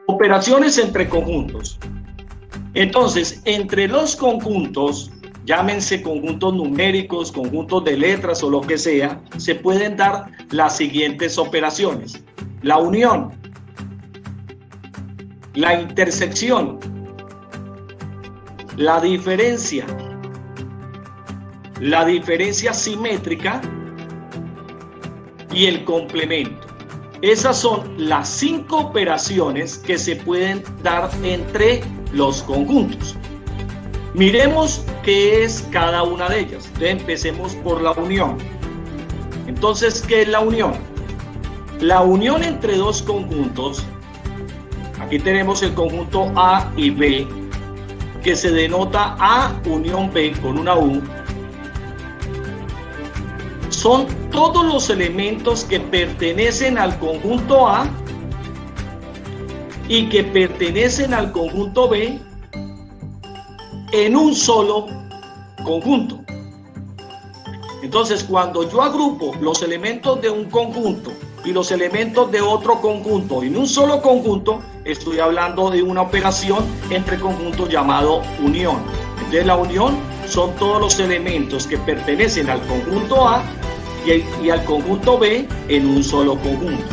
Operaciones entre conjuntos. Entonces, entre los conjuntos, llámense conjuntos numéricos, conjuntos de letras o lo que sea, se pueden dar las siguientes operaciones: la unión, la intersección, la diferencia simétrica y el complemento. Esas son las 5 operaciones que se pueden dar entre los conjuntos. Miremos qué es cada una de ellas. Entonces, empecemos por la unión. Entonces, ¿qué es la unión? La unión entre dos conjuntos, aquí tenemos el conjunto A y B, que se denota A unión B con una U. Son todos los elementos que pertenecen al conjunto A y que pertenecen al conjunto B en un solo conjunto. Entonces, cuando yo agrupo los elementos de un conjunto y los elementos de otro conjunto en un solo conjunto, estoy hablando de una operación entre conjuntos llamado unión. Entonces, la unión son todos los elementos que pertenecen al conjunto A y al conjunto B en un solo conjunto.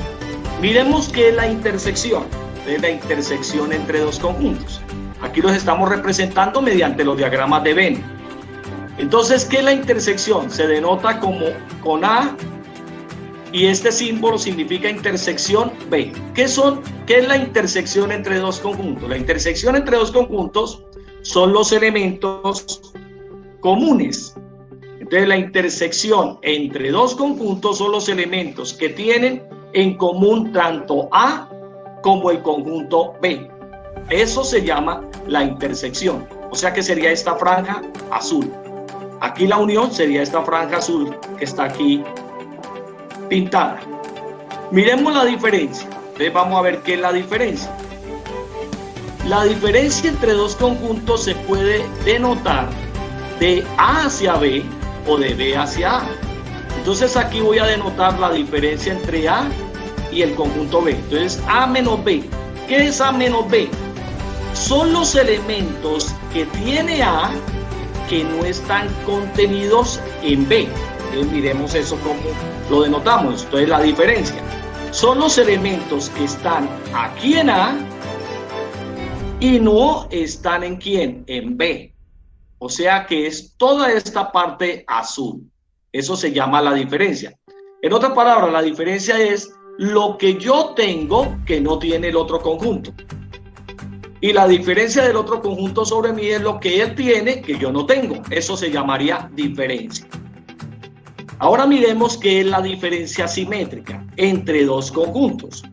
Miremos qué es la intersección. Es la intersección entre dos conjuntos. Aquí los estamos representando mediante los diagramas de Venn. Entonces, ¿qué es la intersección? Se denota como con A y este símbolo significa intersección B. ¿Qué es la intersección entre dos conjuntos? La intersección entre dos conjuntos son los elementos comunes. Entonces, la intersección entre dos conjuntos son los elementos que tienen en común tanto A como el conjunto B. Eso se llama la intersección. O sea que sería esta franja azul. Aquí la unión sería esta franja azul que está aquí pintada. Miremos la diferencia. Entonces vamos a ver qué es la diferencia. La diferencia entre dos conjuntos se puede denotar de A hacia B o de B hacia A. Entonces aquí voy a denotar la diferencia entre A y el conjunto B. Entonces A menos B. ¿Qué es A menos B? Son los elementos que tiene A que no están contenidos en B. Entonces miremos eso como lo denotamos. Entonces la diferencia son los elementos que están aquí en A y no están en ¿quién? En B. O sea que es toda esta parte azul. Eso se llama la diferencia. En otras palabras, la diferencia es lo que yo tengo que no tiene el otro conjunto. Y la diferencia del otro conjunto sobre mí es lo que él tiene que yo no tengo. Eso se llamaría diferencia. Ahora miremos qué es la diferencia simétrica entre dos conjuntos.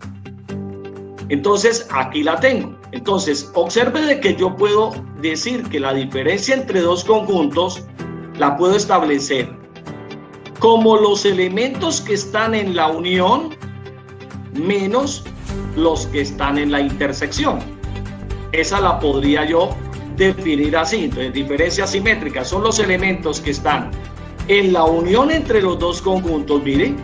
Entonces, aquí la tengo. Entonces, observe de que yo puedo decir que la diferencia entre dos conjuntos la puedo establecer como los elementos que están en la unión menos los que están en la intersección. Esa la podría yo definir así. Entonces, diferencia simétrica son los elementos que están en la unión entre los dos conjuntos, miren,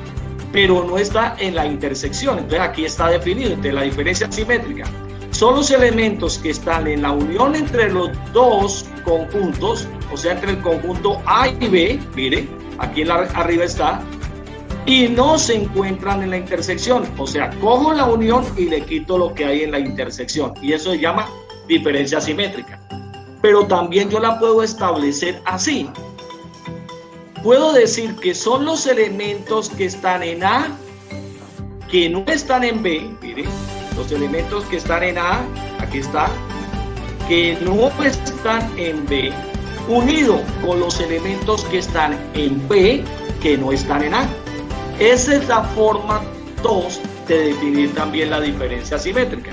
pero no está en la intersección. Entonces aquí está definido. Entonces la diferencia simétrica son los elementos que están en la unión entre los dos conjuntos, o sea, entre el conjunto A y B, mire, aquí arriba está, y no se encuentran en la intersección. O sea, cojo la unión y le quito lo que hay en la intersección, y eso se llama diferencia simétrica. Pero también yo la puedo establecer así. Puedo decir que son los elementos que están en A que no están en B, miren, los elementos que están en A, aquí está, que no están en B, unido con los elementos que están en B, que no están en A. Esa es la forma 2 de definir también la diferencia simétrica.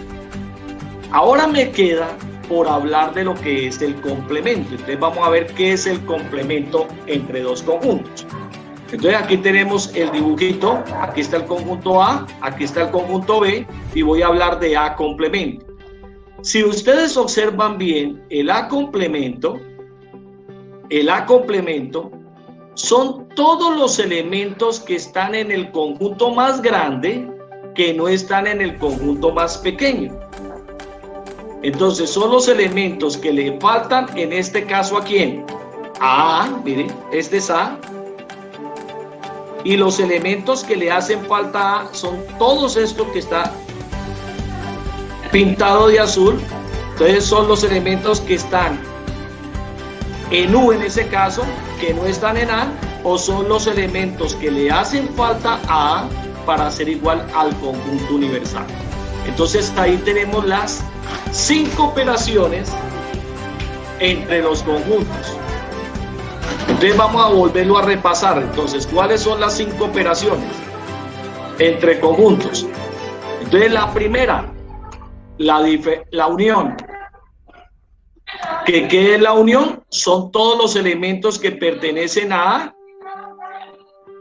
Ahora me queda por hablar de lo que es el complemento. Entonces vamos a ver qué es el complemento entre dos conjuntos. Entonces aquí tenemos el dibujito, aquí está el conjunto A, aquí está el conjunto B, y voy a hablar de A complemento. Si ustedes observan bien, el A complemento son todos los elementos que están en el conjunto más grande que no están en el conjunto más pequeño. Entonces son los elementos que le faltan, en este caso ¿a quién? A A, miren, este es A. Y los elementos que le hacen falta a A son todos estos que está pintado de azul. Entonces son los elementos que están en U, en ese caso, que no están en A, o son los elementos que le hacen falta a A para ser igual al conjunto universal. Entonces ahí tenemos las 5 operaciones entre los conjuntos. Entonces vamos a volverlo a repasar. Entonces, ¿cuáles son las 5 operaciones entre conjuntos? Entonces la primera, la unión. ¿Qué es la unión? Son todos los elementos que pertenecen a A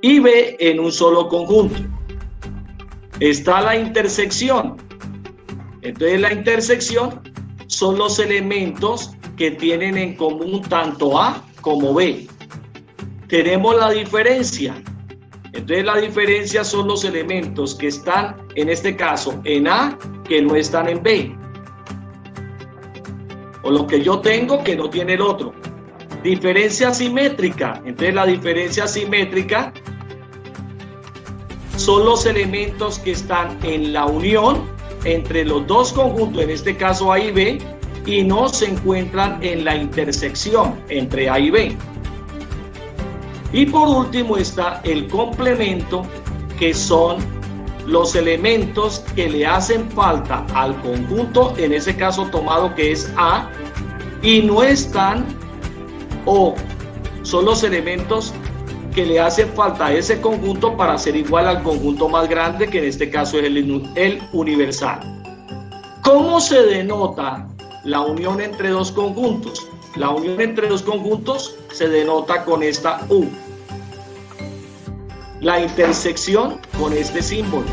y B en un solo conjunto. Está la intersección. Entonces la intersección son los elementos que tienen en común tanto A como B. Tenemos la diferencia. Entonces la diferencia son los elementos que están, en este caso, en A, que no están en B. O lo que yo tengo que no tiene el otro. Diferencia simétrica. Entonces la diferencia simétrica son los elementos que están en la unión entre los dos conjuntos, en este caso A y B, y no se encuentran en la intersección entre A y B. Y por último está el complemento, que son los elementos que le hacen falta al conjunto, en ese caso tomado que es A, y no están, o son los elementos que le hacen falta a ese conjunto para ser igual al conjunto más grande, que en este caso es el universal. ¿Cómo se denota la unión entre dos conjuntos? La unión entre dos conjuntos se denota con esta U. La intersección con este símbolo.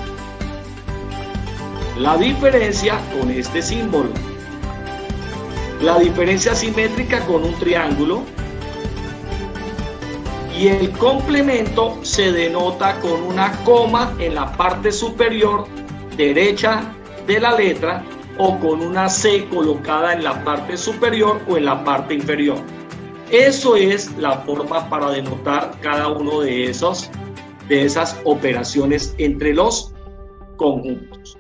La diferencia con este símbolo. La diferencia simétrica con un triángulo. Y el complemento se denota con una coma en la parte superior derecha de la letra, o con una C colocada en la parte superior o en la parte inferior. Eso es la forma para denotar cada uno de esas operaciones entre los conjuntos.